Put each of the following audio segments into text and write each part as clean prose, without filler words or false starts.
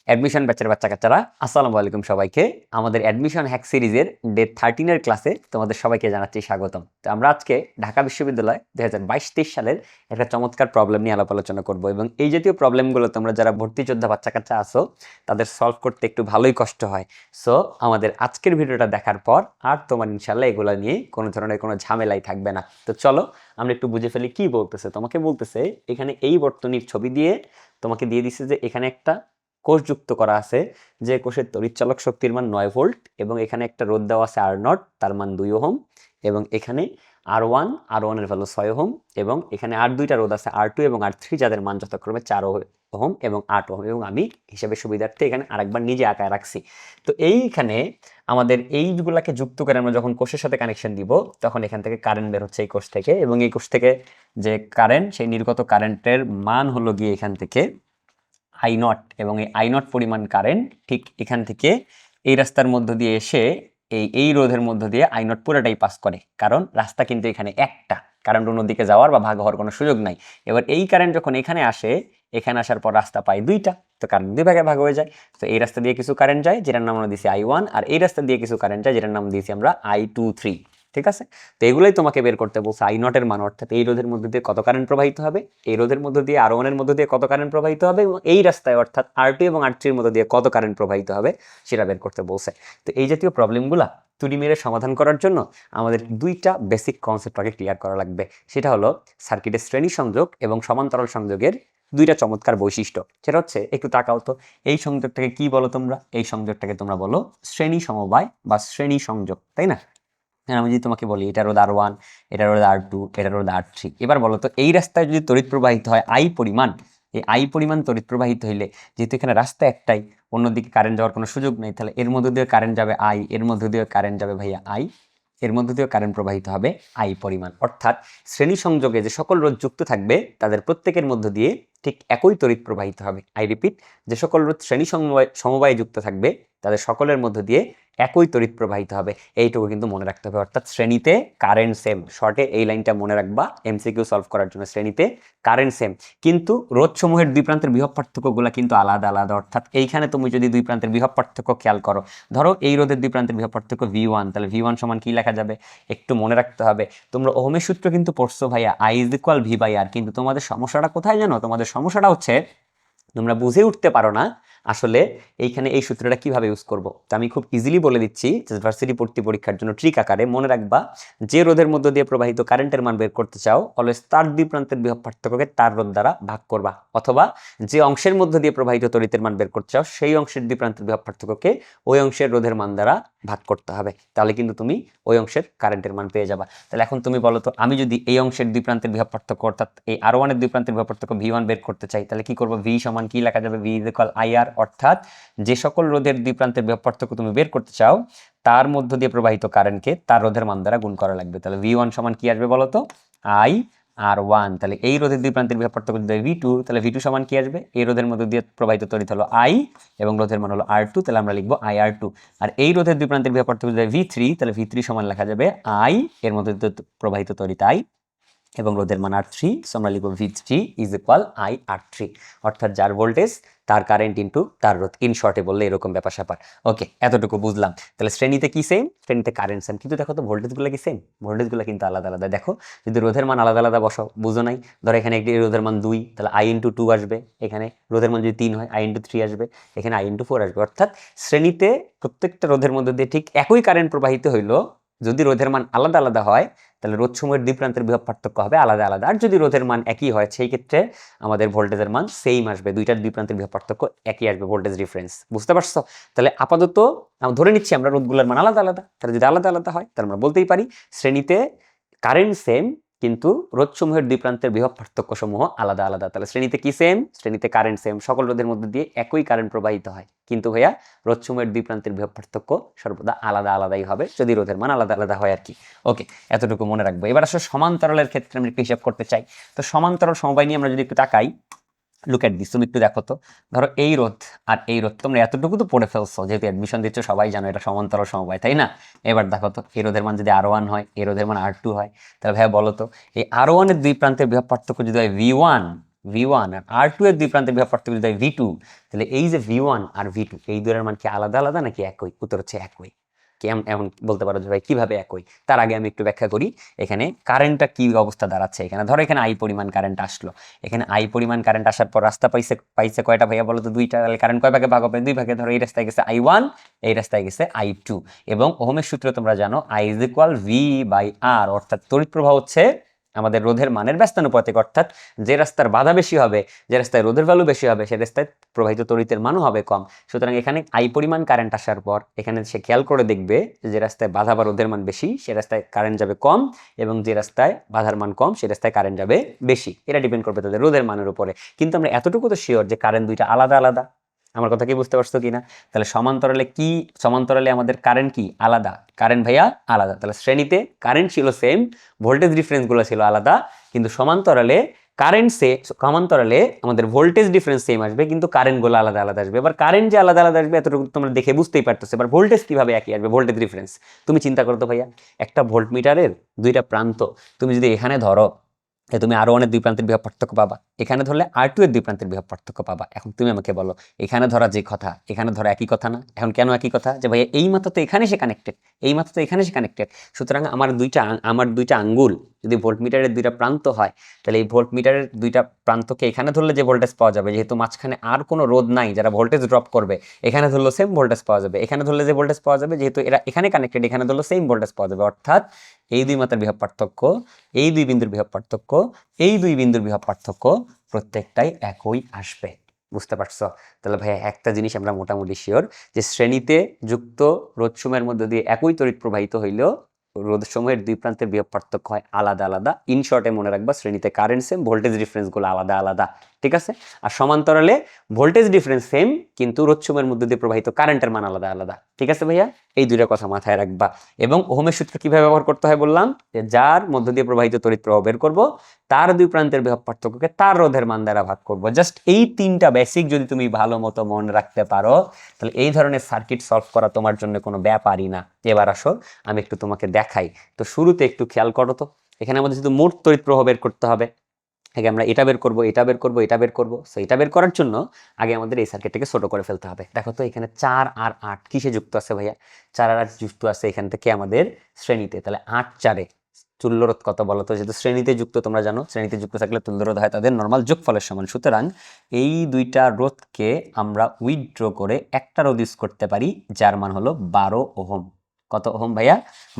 Admission ব্যাচের বাচ্চা কাচ্চারা আসসালামু আলাইকুম সবাইকে। আমাদের অ্যাডমিশন হ্যাক সিরিজের ডে 13 ক্লাসে তোমাদের সবাইকে জানাচ্ছি স্বাগতম। তো আমরা আজকে ঢাকা বিশ্ববিদ্যালয় 2022-23 সালের একটা চমৎকার প্রবলেম নিয়ে আলোচনা করব এবং এই জাতীয় প্রবলেমগুলো তোমরা যারা ভর্তি যোদ্ধা বাচ্চা কাচ্চা আছো তাদের সলভ করতে একটু ভালোই কষ্ট হয়। সো আমাদের আজকের ভিডিওটা দেখার পর আর তোমার ইনশাল্লাহ এগুলো নিয়ে কোনো ধরনের কোনো ঝামেলাই থাকবে না। তো চলো আমরা একটু বুঝে ফেলি কি বলতেছে। তোমাকে বলতেছে এখানে এই বর্তনীর ছবি দিয়ে তোমাকে দিয়ে দিচ্ছে যে এখানে একটা কোষ যুক্ত করা আছে, যে কোষের তড়িৎচালক শক্তির মান 9 ভোল্ট এবং এখানে একটা রোধ দেওয়া আছে R0, তার মান 2 ওহম, এবং এখানে R1 এর ভ্যালু 6 ওহম, এবং এখানে আর দুইটা রোধ আছে R2 এবং R3 যাদের মান যথাক্রমে 4 ওহম এবং 8 ওহম, এবং আমি হিসাবে সুবিধার্থে এখানে আরেকবার নিজে আঁকায় রাখছি। তো এইখানে আমাদের এইগুলাকে যুক্ত করে আমরা যখন কোষের সাথে কানেকশন দিব তখন এখান থেকে কারেন্ট বের হচ্ছে এই কোষ থেকে, এবং এই কোষ থেকে যে কারেন্ট, সেই নির্গত কারেন্টের মান হলো গিয়ে এখান থেকে I0, এবং এই I0 পরিমাণ কারেন্ট ঠিক এখান থেকে এই রাস্তার মধ্য দিয়ে এসে এই রোধের মধ্য দিয়ে I0 পুরোটাই পাস করে, কারণ রাস্তা কিন্তু এখানে একটা, কারেন্ট অন্যদিকে যাওয়ার বা ভাগ হওয়ার কোনো সুযোগ নাই। এবার এই কারেন্ট যখন এখানে আসে, এখানে আসার পর রাস্তা পাই দুইটা, তো কারেন্ট দুই ভাগে ভাগ হয়ে যায়। তো এই রাস্তা দিয়ে কিছু কারেন্ট যায় যেটার নাম আমরা দিয়েছি I1, আর এই রাস্তা দিয়ে কিছু কারেন্ট যায় যেটার নাম দিয়েছি আমরা I23। ঠিক আছে, তো এগুলোই তোমাকে বের করতে বলছে I0 এর মান, অর্থাৎ এই রোধের মধ্যে দিয়ে কত কারেন্ট প্রবাহিত হবে, এই রোধের মধ্যে দিয়ে R1 এর মধ্যে দিয়ে কত কারেন্ট প্রবাহিত হবে, এবং এই রাস্তায় অর্থাৎ R2 এবং R3 এর মধ্যে দিয়ে কত কারেন্ট প্রবাহিত হবে সেটা বের করতে বলছে। তো এই জাতীয় প্রবলেমগুলা তুড়ি মেরে সমাধান করার জন্য আমাদের দুইটা বেসিক কনসেপ্ট আগে ক্লিয়ার করা লাগবে। সেটা হলো সার্কিটের শ্রেণী সংযোগ এবং সমান্তরাল সংযোগের দুইটা চমৎকার বৈশিষ্ট্য। সেটা হচ্ছে, একটু তাকাও তো, এই সংযোগটাকে কি বলো তোমরা? এই সংযোগটাকে তোমরা বলো শ্রেণী সমবায় বা শ্রেণী সংযোগ, তাই না? আমি যদি তোমাকে বলি এটা রোধ R1, এটা রোধ R2, এটা রোধ R3, এবার বলো তো এই রাস্তায় যদি তড়িৎ প্রবাহিত হয় I পরিমাণ, এই I পরিমাণ তড়িৎ প্রবাহিত হইলে, যেহেতু এখানে রাস্তা একটাই, অন্যদিকে কারেন্ট যাওয়ার কোনো সুযোগ নেই, তাহলে এর মধ্যে দিয়ে কারেন্ট যাবে I, এর মধ্যে দিয়ে কারেন্ট যাবে ভাইয়া I, এর মধ্যে দিয়ে কারেন্ট প্রবাহিত হবে I পরিমাণ। অর্থাৎ শ্রেণী সংযোগে যে সকল রোধ যুক্ত থাকবে তাদের প্রত্যেকের মধ্য দিয়ে ঠিক একই তড়িৎ প্রবাহিত হবে। আই রিপিট, যে সকল রোধ শ্রেণী সমবায়ে যুক্ত থাকবে তাদের সকলের মধ্য দিয়ে একই তড়িৎ প্রবাহিত হবে, এইটুকু কিন্তু মনে রাখতে হবে। অর্থাৎ শ্রেণীতে কারেন্ট সেম, শর্টে এই লাইনটা মনে রাখবা এমসিকিউ সলভ করার জন্য। শ্রেণীতে কারেন্ট সেম, কিন্তু রোধসমূহের দুই প্রান্তের বিভব পার্থক্যগুলো কিন্তু আলাদা আলাদা। অর্থাৎ এইখানে তুমি যদি দুই প্রান্তের বিভব পার্থক্য খেয়াল করো, ধরো এই রোধের দুই প্রান্তের বিভব পার্থক্য V1, তাহলে V1 সমান কি লেখা যাবে একটু মনে রাখতে হবে। তোমরা ওহমের সূত্র কিন্তু পড়ছো ভাইয়া, I = V/R, কিন্তু তোমাদের সমস্যাটা কোথায় জানো? তোমাদের সমস্যাটা হচ্ছে তোমরা বুঝে উঠতে পারো না আসলে এইখানে এই সূত্রটা কিভাবে ইউজ করব। তো আমি খুব ইজিলি বলে দিচ্ছি, ভার্সিটি ভর্তি পরীক্ষার জন্য ট্রিক আকারে মনে রাখবা, যে রোধের মধ্য দিয়ে প্রবাহিত কারেন্টের মান বের করতে চাও, অলওয়েজ তার দুই প্রান্তের বিভব পার্থক্যকে তার রোধ দ্বারা ভাগ করবা, অথবা যে অংশের মধ্য দিয়ে প্রবাহিত তড়িতের মান বের করতে চাও সেই অংশের দুই প্রান্তের বিভব পার্থক্যকে ওই অংশের রোধের মান দ্বারা ভাগ করতে হবে, তাহলে কিন্তু তুমি ওই অংশের কারেন্টের মান পেয়ে যাবা। তাহলে এখন তুমি বলো তো, আমি যদি এই অংশের দুই প্রান্তের বিভব পার্থক্য অর্থাৎ এই R1 এর দুই প্রান্তের বিভব পার্থক্য V1 বের করতে চাই, তাহলে কি করব? V সমান কি লেখা যাবে? V = IR, অর্থাৎ যে সকল রোধের দুই প্রান্তের বিভব পার্থক্য তুমি বের করতে চাও তার মধ্য দিয়ে প্রবাহিত কারেন্টকে তার রোধের মান দ্বারা গুণ করা লাগবে। তাহলে V1 সমান কি আসবে বলো তো? IR1। তাহলে এই রোধের দুই প্রান্তের বিভব পার্থক্য যদি V2, তাহলে V2 সমান কি আসবে? এই রোধের মধ্য দিয়ে প্রবাহিত তড়িৎ হলো I এবং রোধের মান হলো R2, তাহলে আমরা লিখবো IR2। আর এই রোধের দুই প্রান্তের বিভব পার্থক্য যদি V3, তাহলে V3 সমান লেখা যাবে I, এর মধ্যে দিয়ে প্রবাহিত তড়িৎ I এবং রোধের মান R3, সো আমরা লিখব V3 = IR3, অর্থাৎ যার ভোল্টেজ তার কারেন্ট ইনটু তার রোধ, ইন শর্টে বললে এরকম ব্যাপার স্যাপার। ওকে, এতটুকু বুঝলাম। তাহলে শ্রেণীতে কি সেম? শ্রেণীতে কারেন্ট সেম, কিন্তু দেখো তো ভোল্টেজগুলো কি সেম? ভোল্টেজগুলো কিন্তু আলাদা আলাদা। দেখো, যদি রোধের মান আলাদা আলাদা বসাও, বুঝো নাই? ধরো এখানে একটি রোধের মান 2, তাহলে I × 2 আসবে, এখানে রোধের মান যদি 3 হয় I × 3 আসবে, এখানে I × 4 আসবে। অর্থাৎ শ্রেণীতে প্রত্যেকটা রোধের মধ্যে দিয়ে ঠিক একই কারেন্ট প্রবাহিত হইলো, যদি রোধের মান আলাদা আলাদা হয় তাহলে রোধসমূহের দুই প্রান্তের বিভব পার্থক্য হবে আলাদা আলাদা, আর যদি রোধের মান একই হয় সেই ক্ষেত্রে আমাদের ভোল্টেজের মান সেম আসবে, দুইটার দুই প্রান্তের বিভব পার্থক্য একই আসবে, ভোল্টেজ ডিফারেন্স। বুঝতে পারছো? তাহলে আপাতত ধরে নিচ্ছি আমরা রোধগুলোর মান আলাদা আলাদা, তাহলে যদি আলাদা আলাদা হয় তাহলে আমরা বলতেই পারি শ্রেণীতে কারেন্ট সেম, কিন্তু রোধসমূহের দুই প্রান্তের বিভব পার্থক্য সমূহ আলাদা আলাদা। তাহলে শ্রেণীতে কি সেম? শ্রেণীতে কারেন্ট সেম, সকল রোধের মধ্যে দিয়ে একই কারেন্ট প্রবাহিত হয়, কিন্তু ভাইয়া রোধসমূহের দুই প্রান্তের বিভব পার্থক্য সর্বদা আলাদা আলাদাই হবে যদি রোধের মান আলাদা আলাদা হয় আর কি। ওকে, এতটুকু মনে রাখবো। এবার আসলে সমান্তরালের ক্ষেত্রে আমরা একটু হিসাব করতে চাই। তো সমান্তরাল সমবায় নিয়ে আমরা যদি একটু তাকাই, লুক এট দিস, তুমি একটু দেখো তো, ধরো এই রোধ আর এই রোধ, তোমরা এতটুকু তো পড়ে ফেলছো, যেহেতু অ্যাডমিশন দিচ্ছ সবাই জানো এটা সমান্তরাল সমবায়, তাই না? এবার দেখো তো, এই রোধের মান যদি R1 হয়, এই রোধের মান R2 হয়, তাহলে ভাইয়া বলো তো এই R1 এর দুই প্রান্তের বিভব পার্থক্য যদি হয় V1, V1 আর R2 এর দুই প্রান্তের বিভব পার্থক্য যদি V2, তাহলে এই যে V1 আর V2 এই দুইয়ের মান কি আলাদা আলাদা নাকি একই? উত্তর হচ্ছে একই। কেমন এমন বলতে পারো যে ভাই কিভাবে একই? তার আগে আমি একটু ব্যাখ্যা করি এখানে কারেন্টটা কি অবস্থা দাঁড়াচ্ছে। এখানে ধরো এখানে I পরিমাণ কারেন্ট আসলো, এখানে I পরিমাণ কারেন্ট আসার পর রাস্তা পাইছে কয়টা ভাইয়া বলো তো? দুইটা। তাহলে কারেন্ট কয় ভাগে ভাগ হবে? দুই ভাগে। ধরো এই রাস্তায় গেছে I1, এই রাস্তায় গেছে I2, এবং ওহমের সূত্র তোমরা জানো I ইজ ইকুয়াল V/R, অর্থাৎ তড়িৎ প্রবাহ হচ্ছে আমাদের রোধের মানের ব্যস্তানুপাতিক, অর্থাৎ যে রাস্তার বাধা বেশি হবে, যে রাস্তায় রোধের ভ্যালু বেশি হবে, সে রাস্তায় প্রবাহিত তড়িতের মানও হবে কম। সুতরাং এখানে I পরিমাণ কারেন্ট আসার পর এখানে সে খেয়াল করে দেখবে যে রাস্তায় বাধা বা রোধের মান বেশি সে রাস্তায় কারেন্ট যাবে কম, এবং যে রাস্তায় বাধার মান কম সে রাস্তায় কারেন্ট যাবে বেশি। এটা ডিপেন্ড করবে তাদের রোধের মানের উপরে। কিন্তু আমরা এতটুকু তো শিওর যে কারেন্ট দুইটা আলাদা আলাদা। আমার কথা কি বুঝতে পারছো কিনা? তাহলে সমান্তরালে আমাদের কারেন্ট কি আলাদা? কারেন্ট ভাইয়া আলাদা। তাহলে শ্রেণীতে কারেন্ট ছিল সেম, ভোল্টেজ ডিফারেন্স গুলো ছিল আলাদা, কিন্তু সমান্তরালে আমাদের ভোল্টেজ ডিফারেন্স সেম আসবে, কিন্তু কারেন্ট গুলো আলাদা আলাদা আসবে। এবার কারেন্ট যে আলাদা আলাদা আসবে এতটুকু তোমরা দেখে বুঝতেই পারতেছো। এবার ভোল্টেজ কিভাবে একই আসবে? ভোল্টেজ ডিফারেন্স তুমি চিন্তা করো তো ভাইয়া, একটা ভোল্টমিটারের দুইটা প্রান্ত তুমি যদি এখানে ধরো, তুমি R1 এর দুই প্রান্তের বিভব পার্থক্য পাবা, এখানে ধরলে R2 এর দুই প্রান্তের বিভব পার্থক্য পাবা। এখন তুমি আমাকে বলো, এখানে ধরা যে কথা এখানে ধরা একই কথা না? এখন কেন একই কথা? যে ভাই এই মাত্র তো এখানে সে কানেক্টেড, এই মাত্র তো এখানে সে কানেক্টেড। সুতরাং আমার দুইটা আঙ্গুল যদি ভোল্টমিটারের দুইটা প্রান্ত হয়, তাহলে এই ভোল্টমিটারের দুইটা প্রান্তকে এখানে ধরলে যে ভোল্টেজ পাওয়া যাবে, যেহেতু মাঝখানে আর কোনো রোধ নাই যারা ভোল্টেজ ড্রপ করবে, এখানে ধরলো সেম ভোল্টেজ পাওয়া যাবে। এখানে ধরলে যে ভোল্টেজ পাওয়া যাবে, যেহেতু এরা এখানে কানেক্টেড, এখানে ধরলো সেম ভোল্টেজ পাওয়া যাবে। অর্থাৎ এই দুই মাত্রার বিভব পার্থক্য, এই দুই বিন্দুর বিভব পার্থক্য, এই দুই বিন্দুর বিভব পার্থক্য প্রত্যেকটাই একই আসবে। বুঝতে পারছো? তাহলে ভাইয়া একটা জিনিস আমরা মোটামুটি শিওর যে শ্রেণীতে যুক্ত রোধসমূহের মধ্যে দিয়ে একই তড়িৎ প্রবাহিত হইলেও রোধসমূহের দুই প্রান্তের বিভব পার্থক্য হয় আলাদা আলাদা। ইন শর্টে মনে রাখবা, শ্রেণীতে কারেন্ট সেম, ভোল্টেজ ডিফারেন্সগুলো আলাদা আলাদা। ঠিক আছে? আর সমান্তরালে ভোল্টেজ ডিফারেন্স সেম, কিন্তু রোধসমূহের মধ্যে দিয়ে প্রবাহিত কারেন্টের মান আলাদা আলাদা। ঠিক আছে ভাইয়া? এই দুইটা কথা মাথায় রাখবা। এবং ওহমের সূত্র কিভাবে ব্যবহার করতে হয় বললাম, যে যার মধ্য দিয়ে প্রবাহিত তড়িৎ প্রবাহ বের করব, তার দুই প্রান্তের বিভব পার্থক্যকে তার রোধের মান দ্বারা ভাগ করব। জাস্ট এই তিনটা বেসিক যদি তুমি ভালো মতো মনে রাখতে পারো, তাহলে এই ধরনের সার্কিট সলভ করা তোমার জন্য কোনো ব্যাপারই না। এবার আসো আমি একটু তোমাকে দেখাই। তো শুরুতে একটু খেয়াল করো তো, এখানে আমাদের শুধু মোট তড়িৎ প্রবাহ বের করতে হবে। আগে আমরা এটা বের করবো, এটা বের করবো, এটা বের করবো। সো এটা বের করার জন্য আগে আমাদের এই সার্কিটটাকে ছোট করে ফেলতে হবে। দেখো তো এখানে 4 আর 8 কিসে যুক্ত আছে ভাইয়া? 4 আর 8 যুক্ত আছে এখান থেকে আমাদের শ্রেণীতে। তাহলে 8 4-এ তুল্যরোধ কত বলো তো? যেহেতু শ্রেণীতে যুক্ত, তোমরা জানো শ্রেণীতে যুক্ত থাকলে তুল্যরোধ হয় তাদের নরমাল যোগফলের সমান। সুতরাং এই দুইটা রোধকে আমরা উইথড্র করে একটা রোধ ইউজ করতে পারি, যার মান হলো 12 ওহম। কত ওহম ভাইয়া?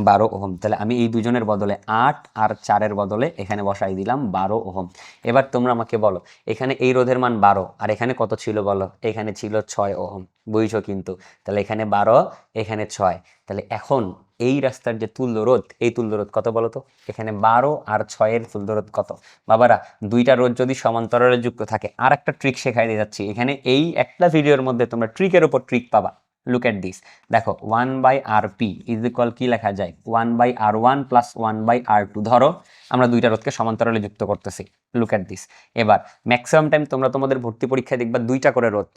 12 ওহম। তাহলে আমি এই দুজনের বদলে 8 আর 4-এর বদলে এখানে বসাই দিলাম 12 ওহম। এবার তোমরা আমাকে বলো, এখানে এই রোধের মান 12 আর এখানে কত ছিল বলো? এখানে ছিল 6 ওহম। বুঝছো কিন্তু? তাহলে এখানে 12, এখানে 6। তাহলে এখন এই রাস্তার যে তুল্যরোধ, এই তুল্যরোধ কত বলো তো? এখানে 12 আর 6-এর তুল্যরোধ কত? বাবারা, দুইটা রোধ যদি সমান্তরালে যুক্ত থাকে, আর একটা ট্রিক শেখাই দিয়ে যাচ্ছি। এখানে এই একটা ভিডিওর মধ্যে তোমরা ট্রিকের উপর ট্রিক পাবা। Look at this. দেখো 1/RP ইজ ইকুয়াল কি লেখা যায়? 1/R1 plus 1/R2। ধরো আমরা দুইটা রোধকে সমান্তরালে যুক্ত করতেছি। Look at this. এবার ম্যাক্সিমাম টাইম তোমরা তোমাদের ভর্তি পরীক্ষায় দেখবা দুইটা করে রোধ।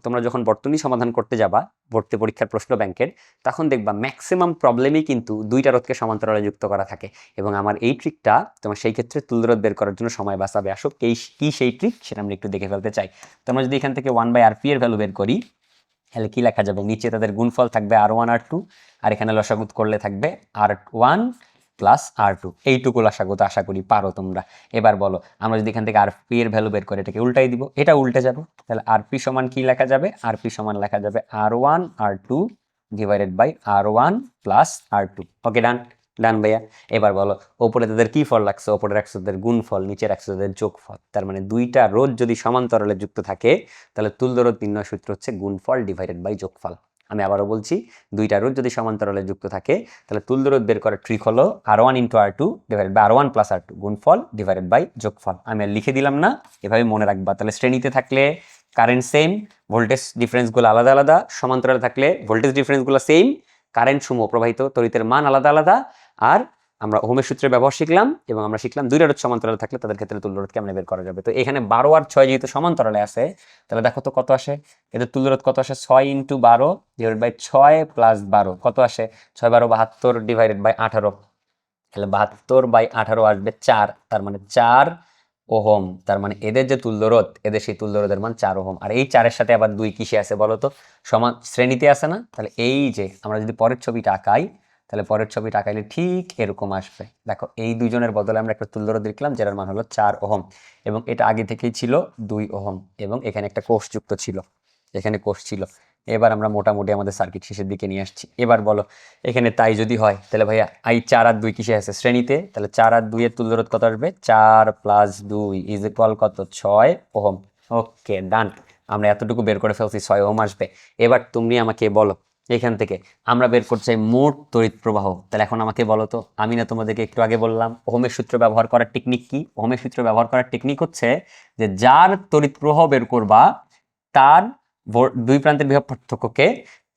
তোমরা যখন বর্তনী সমাধান করতে যাবা ভর্তি পরীক্ষার প্রশ্ন ব্যাংকের, তখন দেখবা ম্যাক্সিমাম প্রবলেমই কিন্তু দুইটা রোধকে সমান্তরালে যুক্ত করা থাকে। এবং আমার এই ট্রিকটা তোমার সেই ক্ষেত্রে তুল্যরোধ বের করার জন্য সময় বাঁচাবে। আসো কি সেই ট্রিক সেটা আমরা একটু দেখে ফেলতে চাই। তোমরা যদি এখান থেকে 1/RP এর ভ্যালু বের করি, তাহলে কি লেখা যাবে? নিচে তাদের গুণফল থাকবে R1 R2, আর এখানে লসাগু করলে থাকবে R1 প্লাস R2। এইটুকু লসাগু তো আশা করি পারো তোমরা। এবার বলো, আমরা যদি এখান থেকে RP এর ভ্যালু বের করে এটাকে উল্টাই দিব, এটা উল্টে যাবে। তাহলে RP সমান কি লেখা যাবে? RP সমান লেখা যাবে R1 R2 divided by R1 plus R2। Okay, done done ভাইয়া। এবার বলো, ওপরে তাদের কি ফল লাগছে? ওপরে রাখছে তাদের গুণফল, নিচে রাখছে তাদের যোগফল। তার মানে দুইটা রোধ যদি সমান্তরালে যুক্ত থাকে, তাহলে তুল্যরোধ নির্ণয় সূত্র হচ্ছে গুণফল ডিভাইডেড বাই যোগফল। আমি আবারও বলছি, দুইটা রোধ যদি সমান্তরালে যুক্ত থাকে, তাহলে তুল্যরোধ বের করার ট্রিক হলো R1 into R2 divided by R1 plus R2 গুণফল ডিভাইডেড বাই যোগফল। আমি আর লিখে দিলাম না, এভাবে মনে রাখবা। তাহলে শ্রেণীতে থাকলে কারেন্ট সেম, ভোল্টেজ ডিফারেন্সগুলো আলাদা আলাদা। সমান্তরালে থাকলে ভোল্টেজ ডিফারেন্সগুলো সেম, কারেন্ট সমূহ প্রবাহিত তড়িতের মান আলাদা আলাদা। আর আমরা ওহমের সূত্রের ব্যবহার শিখলাম, এবং আমরা শিখলাম দুইটা রোধ সমান্তরালে থাকলে তাদের ক্ষেত্রে তুল্যরোধ কেমনে বের করা যাবে। তো এখানে 12 আর 6 যেহেতু সমান্তরালে আছে, তাহলে দেখো তো কত আসে এদের তুল্যরোধ? কত আসে? 6 ইন্টু 12 ডিভাইডেড বাই 6 প্লাস 12 কত আসে? 6 12 72 ডিভাইডেড বাই 18। তাহলে 72/18 আসবে 4। তার মানে 4 ওহম, তার মানে এদের যে তুল্যরোধ, এদের সেই তুল্যরোধের মান 4 ওহম। আর এই 4-এর সাথে আবার 2 কিসে আছে বলো তো? সমান শ্রেণীতে আছে না? তাহলে এই যে আমরা যদি পরের ছবিটা আঁকাই, তাহলে পরের ছবিটা আঁকাইলে ঠিক এরকম আসবে। দেখো এই দুজনের বদলে আমরা একটা তুল্যরোধ লিখলাম যেটার মান হলো 4 ওহম, এবং এটা আগে থেকেই ছিল 2 ওহম, এবং এখানে একটা কোষ যুক্ত ছিল, এখানে কোষ ছিল। এবার আমরা মোটামুটি আমাদের সার্কিট শেষের দিকে নিয়ে আসছি। এবার বলো এখানে তাই যদি হয়, তাহলে ভাইয়া আই 4 আর 2 কিসে আছে? শ্রেণীতে। তাহলে 4 আর 2 এর তুল্যরোধ কত আসবে? 4 প্লাস 2 ইজ ইকুয়াল কত? 6 ওহম। ওকে, ডান। আমরা এতটুকু বের করে ফেলছি, 6 ওহম আসবে। এবার তুমি আমাকে বলো, এখান থেকে আমরা বের করতে চাই মোট তড়িৎ প্রবাহ। তাহলে এখন আমাকে বলো তো, আমি না তোমাদেরকে একটু আগে বললাম ওহমের সূত্র ব্যবহার করার টেকনিক কি? ওহমের সূত্র ব্যবহার করার টেকনিক হচ্ছে যে যার তড়িৎ প্রবাহ বের করবা তার দুই প্রান্তের বিভব পার্থক্যকে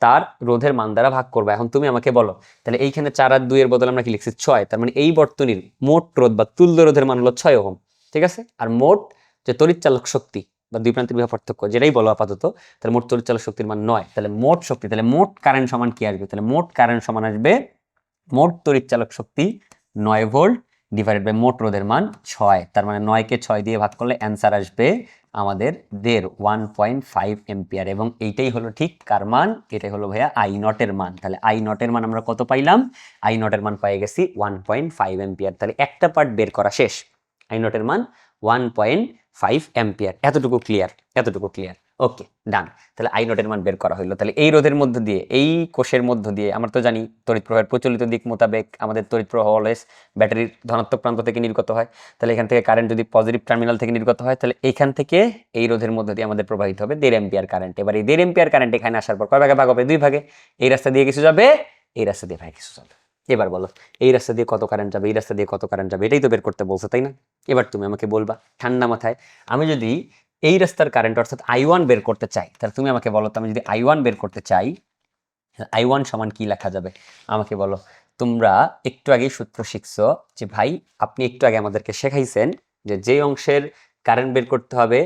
তার রোধের মান দ্বারা ভাগ করবে। এখন তুমি আমাকে বলো, তাহলে এইখানে 4 আর 2 এর বদলে আমরা কি লিখছি? 6। তার মানে এই বর্তনীর মোট রোধ বা তুল্য রোধের মান হলো 6 ওহম, ঠিক আছে? আর মোট যে তড়িৎ চালক শক্তি বা দুই প্রান্তের বিভব পার্থক্য যেটাই বলো আপাতত, তাহলে মোট তড়িৎ চালক শক্তির মান 9। তাহলে মোট শক্তি, তাহলে মোট কারেন্ট সমান কি আসবে? তাহলে মোট কারেন্ট সমান আসবে মোট তড়িৎ চালক শক্তি 9 ভোল্ট ডিভাইডেড বাই মোট রোধের মান 6। তার মানে 9 কে 6 দিয়ে ভাগ করলে অ্যান্সার আসবে আমাদের 1.5 এম্পিয়ার, এবং এইটাই হলো ঠিক কার মান? এটাই হলো ভাইয়া আই নটের মান। তাহলে আই নটের মান আমরা কত পাইলাম? আই নটের মান পাই গেছি 1.5 এম্পিয়ার। তাহলে একটা পার্ট বের করা শেষ। আই নটের মান 1.5 এম্পিয়ার। এতটুকু ক্লিয়ার? এতটুকু ক্লিয়ার? ওকে, ডান। তাহলে আই নটের মান বের করা হলো। তাহলে এই রোধের মধ্য দিয়ে, এই কোষের মধ্য দিয়ে, আমরা তো জানি তড়িৎ প্রবাহের প্রচলিত দিক মোতাবেক আমাদের তড়িৎ প্রবাহ অলওয়েজ ব্যাটারির ধনাত্মক প্রান্ত থেকে নির্গত হয়। তাহলে এখান থেকে কারেন্ট যদি পজিটিভ টার্মিনাল থেকে নির্গত হয়, তাহলে এইখান থেকে এই রোধের মধ্য দিয়ে আমাদের প্রবাহিত হবে 1.5 এম্পিয়ার কারেন্ট। এবার এই 1.5 এম্পিয়ার কারেন্ট এখানে আসার পর কয় ভাগে ভাগ হবে? 2 ভাগে। এই রাস্তা দিয়ে কিছু যাবে, এই রাস্তা দিয়ে ভাই কিছু যাবে। এবার বলো এই রাস্তা দিয়ে কত কারেন্ট যাবে, এই রাস্তা দিয়ে কত কারেন্ট যাবে, এটাই তো বের করতে বলছো, তাই না? এবার তুমি আমাকে বলবা ঠান্ডা মাথায়, আমি যদি এই রাস্তার কারেন্ট অর্থাৎ I1 বের করতে চাই, তাহলে তুমি আমাকে বলো তো, আমি যদি I1 বের করতে চাই, I1 সমান কি লেখা যাবে? আমাকে বলো। তোমরা একটু আগেই সূত্র শিখছো যে ভাই, আপনি একটু আগে আমাদেরকে শেখাইছেন যে যে অংশের কারেন্ট বের করতে হবে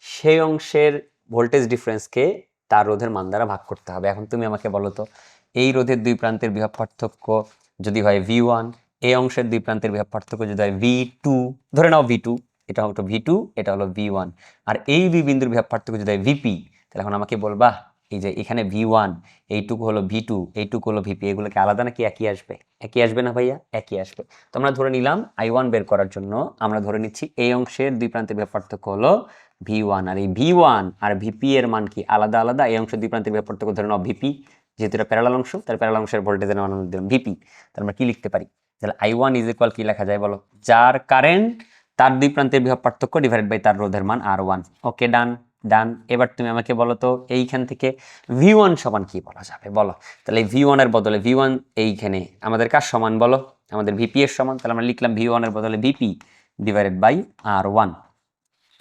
সেই অংশের ভোল্টেজ ডিফারেন্সকে তার রোধের মান দ্বারা ভাগ করতে হবে। এখন তুমি আমাকে বলো তো, এই রোধের দুই প্রান্তের বিভব পার্থক্য যদি হয় V1, এই অংশের দুই প্রান্তের বিভব পার্থক্য যদি হয় V2, ধরে নাও V2, এটা হলো V2, এটা হলো V1, আর এই দুই বিন্দুর বিভব পার্থক্য যদি হয় VP, তাহলে এখন আমাকে বলবা এই যে এখানে V1, এইটুকু হলো V2, এইটুকু হলো VP, এগুলোকে আলাদা নাকি একই আসবে? একই আসবে না ভাইয়া? একই আসবে। তো আমরা ধরে নিলাম I1 বের করার জন্য আমরা ধরে নিচ্ছি এই অংশের দুই প্রান্তের বিভব পার্থক্য হলো V1, আর এই V1 আর VP এর মান কি আলাদা আলাদা? এই অংশের দুই প্রান্তের বিভব পার্থক্য ধরে নাও VP, যেহেতু এটা প্যারালাল অংশ, তার প্যারালাল অংশের ভোল্টেজের মান দিলাম VP। তাহলে আমরা কি লিখতে পারি? তাহলে I1 ইজ ইকুয়াল কি লেখা যায় বলো? যার কারেন্ট তার দুই প্রান্তের বিভব পার্থক্য ডিভাইডেড বাই তার রোধের মান R1। ওকে, ডান ডান। এবার তুমি আমাকে বলো তো, এইখান থেকে V1 সমান কি বলা যাবে বলো? তাহলে V1 এর বদলে V1 এইখানে আমাদের কার সমান বলো? আমাদের VP এর সমান। তাহলে আমরা লিখলাম V1 এর বদলে VP ডিভাইডেড বাই R1।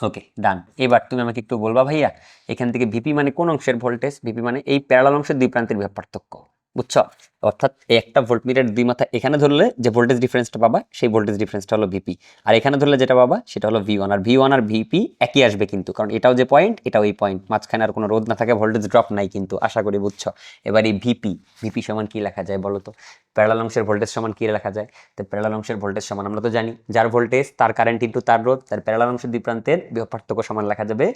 ওকে, ডান। এবার তুমি আমাকে একটু বলবা ভাইয়া, এখান থেকে VP মানে কোন অংশের ভোল্টেজ? VP মানে এই প্যারালাল অংশের দুই প্রান্তের বিভব পার্থক্য, বুঝছো? অর্থাৎ একটা ভোল্টমিটার দুই মাথা এখানে ধরলে যে ভোল্টেজ ডিফারেন্সটা পাবা সেই ভোল্টেজ ডিফারেন্সটা হলো VP, আর এখানে ধরলে যেটা পাবা সেটা হলো V1। আর V1 আর VP একই আসবে কিন্তু, কারণ এটাও যে পয়েন্ট এটাও এই পয়েন্ট, মাঝখানে আর কোনো রোধ না থাকে, ভোল্টেজ ড্রপ নাই কিন্তু, আশা করি বুঝছো। এবার এই VP সমান কি লেখা যায় বলো তো? প্যারালাল অংশের ভোল্টেজ সমান কি লেখা যায়? তো প্যারালাল অংশের ভোল্টেজ সমান আমরা তো জানি যার ভোল্টেজ তার কারেন্ট ইনটু তার রোধ, তার প্যারালাল অংশের দুই প্রান্তের বিভব পার্থক্য সমান লেখা যাবে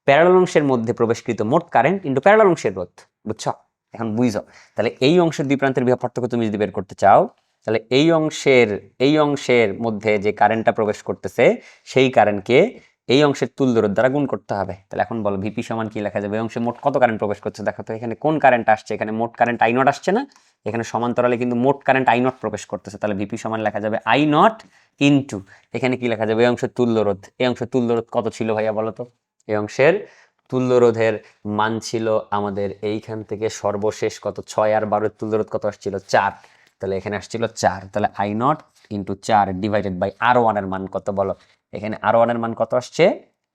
প্যারালাল অংশের মধ্যে প্রবেশকৃত মোট কারেন্ট ইনটু প্যারালাল অংশের রোধ, বুঝছো? এখন বুঝছো? তাহলে এই অংশের দুই প্রান্তের বিভব পার্থক্য তুমি যদি বের করতে চাও, তাহলে এই অংশের মধ্যে যে কারেন্টটা প্রবেশ করতেছে সেই কারেন্টকে এই অংশের তুল্য রোধ দ্বারা গুণ করতে হবে। তাহলে এখন বলো VP সমান কি লেখা যাবে? এই অংশে মোট কত কারেন্ট প্রবেশ করছে দেখো তো, এখানে কোন কারেন্ট আসছে? এখানে মোট কারেন্ট I0 আসছে না? এখানে সমান্তরালে কিন্তু মোট কারেন্ট I0 প্রবেশ করতেছে। তাহলে VP সমান লেখা যাবে I0 ইনটু এখানে কি লেখা যাবে? এই অংশের তুল্য রোধ। এই অংশের তুল্য রোধ কত ছিল ভাইয়া বলো তো? এই অংশের তুল্য রোধের মান ছিল আমাদের এইখান থেকে সর্বশেষ কত? 6 আর 12 এর তুল্য রোধ কত আসছিল? 4। তাহলে এখানে আসছিল 4। তাহলে I0 into 4 divided by R1 এর মান কত বলো? এখানে R1 এর মান কত আসছে?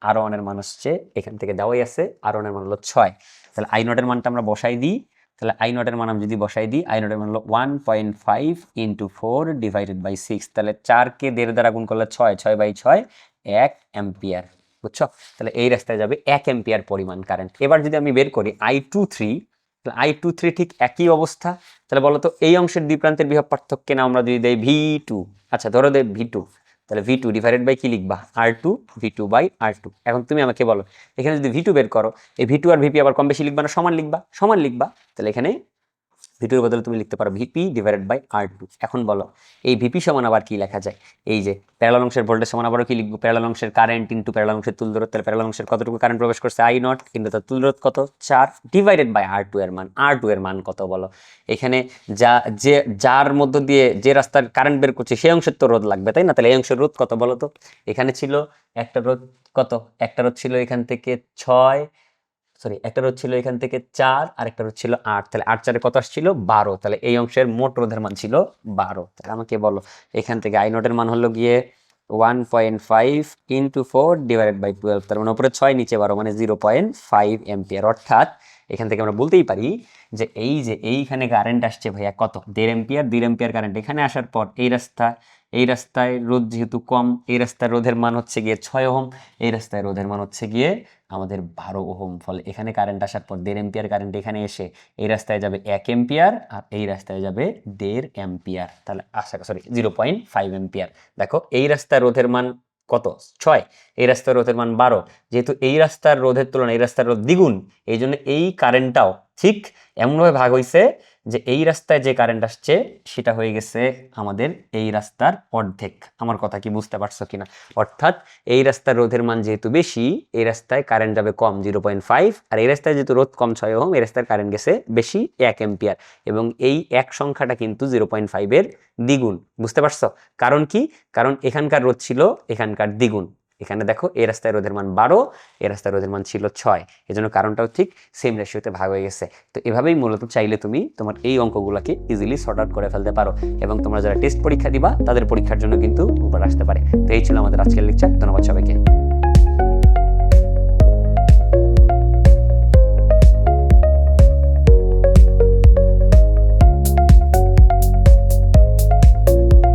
R1 এর মান আসছে এখান থেকে দেওয়াই আছে, R1 এর মান হলো 6। তাহলে I0 এর মানটা আমরা বসাই দিই। তাহলে I0 এর মান আমি যদি বসাই দিই, I0 এর মান হলো 1.5 ইনটু 4 ডিভাইডেড বাই 6। তাহলে 4 কে 1.5 দ্বারা গুণ করলে 6, 6 বাই 6 1 অ্যাম্পিয়ার, বুঝছো? তাহলে এই রাস্তায় যাবে 1 অ্যাম্পিয়ার পরিমাণ কারেন্ট। এবার যদি আমি বের করি I23, তাহলে I23 ঠিক একই অবস্থা। তাহলে বলো তো এই অংশের দুই প্রান্তের বিভব পার্থক্যকে না আমরা যদি দেই V2, আচ্ছা ধরো দেই V2, তাহলে V2 ডিভাইডেড বাই কি লিখবা R2 V2 বাই R2। এখন তুমি আমাকে বলো এখানে যদি V2 বের করো এই V2 আর VP আবার কম বেশি লিখবা না সমান লিখবা, তাহলে এখানে V2 এর বদলে তুমি লিখতে পারো VP ডিভাইডেড বাই R2। এখন বলো এই VP সমান আবার কি লেখা যায়, এই যে প্যারালাল অংশের ভোল্টেজ সমান আবার কি লিখবো প্যারালাল অংশের কারেন্ট ইনটু প্যারালাল অংশের তুল্যরোধ, তাহলে প্যারালাল অংশের কতটুকু কারেন্ট প্রবেশ করছে I0 কিন্তু তার তুল্যরোধ কত 4 ডিভাইডেড বাই R2 এর মান, R2 এর মান কত বলো, এখানে যার মধ্য দিয়ে যে রাস্তার কারেন্ট বের করছে সেই অংশের তো রোধ লাগবে তাই না, তাহলে এই অংশের রোধ কত বলো তো, এখানে ছিল একটা রোধ কত, একটা রোধ ছিল এখান থেকে 6 একটা রোধ ছিল এখান থেকে 4 আর একটা রোধ ছিল 8, তাহলে 8 4 কত আসছিল 12, তাহলে এই অংশের মোট রোধের মান ছিল 12। তাহলে আমাকে বলো এখান থেকে I0 এর মান হলো গিয়ে 1.5 ইন্টু 4 ডিভাইডেড বাই 12, তার মানে উপরে 6 নিচে 12 মানে 0.5 এম্পিয়ার। অর্থাৎ এখান থেকে আমরা বলতেই পারি যে এইখানে কারেন্ট আসছে ভাইয়া কত 1.5 এম্পিয়ার কারেন্ট এখানে আসার পর এই রাস্তায় রোধ যেহেতু কম, এই রাস্তার রোধের মান হচ্ছে গিয়ে 6 ওহম, এই রাস্তায় রোধের মান হচ্ছে গিয়ে আমাদের 12 ওহম। ফলে এখানে কারেন্ট আসার পর 1.5 এম্পিয়ার কারেন্ট এখানে এসে এই রাস্তায় যাবে 1 এম্পিয়ার আর এই রাস্তায় যাবে 1.5 এম্পিয়ার, তাহলে 0.5 এম্পিয়ার। দেখো এই রাস্তার রোধের মান কত 6, এই রাস্তার রোধের মান 12, যেহেতু এই রাস্তার রোধের তুলনায় এই রাস্তার রোধ দ্বিগুণ, এই জন্য এই কারেন্টটাও ঠিক এমনভাবে ভাগ হয়েছে যে এই রাস্তায় যে কারেন্ট আসছে সেটা হয়ে গেছে আমাদের এই রাস্তার অর্ধেক। আমার কথা কি বুঝতে পারছো কিনা? অর্থাৎ এই রাস্তার রোধের মান যেহেতু বেশি এই রাস্তায় কারেন্ট যাবে কম 0.5, আর এই রাস্তায় যেহেতু রোধ কম 6 ওহম এই রাস্তার কারেন্ট গেছে বেশি 1 এম্পিয়ার, এবং এই এক সংখ্যাটা কিন্তু 0.5 এর দ্বিগুণ। বুঝতে পারছো কারণ কি? কারণ এখানকার রোধ ছিল এখানকার দ্বিগুণ, এখানে দেখো এই রাস্তায় রোধের মান 12, এই রাস্তায় রোধের মান ছিল 6, এজন্য কারণটাও ঠিক সেম রেশিওতে ভাগ হয়ে গেছে। তো এভাবেই মূলত চাইলে তুমি তোমার এই অঙ্কগুলোকে ইজিলি সর্ট আউট করে ফেলতে পারো, এবং তোমরা যারা টেস্ট পরীক্ষা দিবা তাদের পরীক্ষার জন্য কিন্তু উপর আসতে পারে। তো এই ছিল আমাদের আজকের লেকচার। ধন্যবাদ সবাইকে।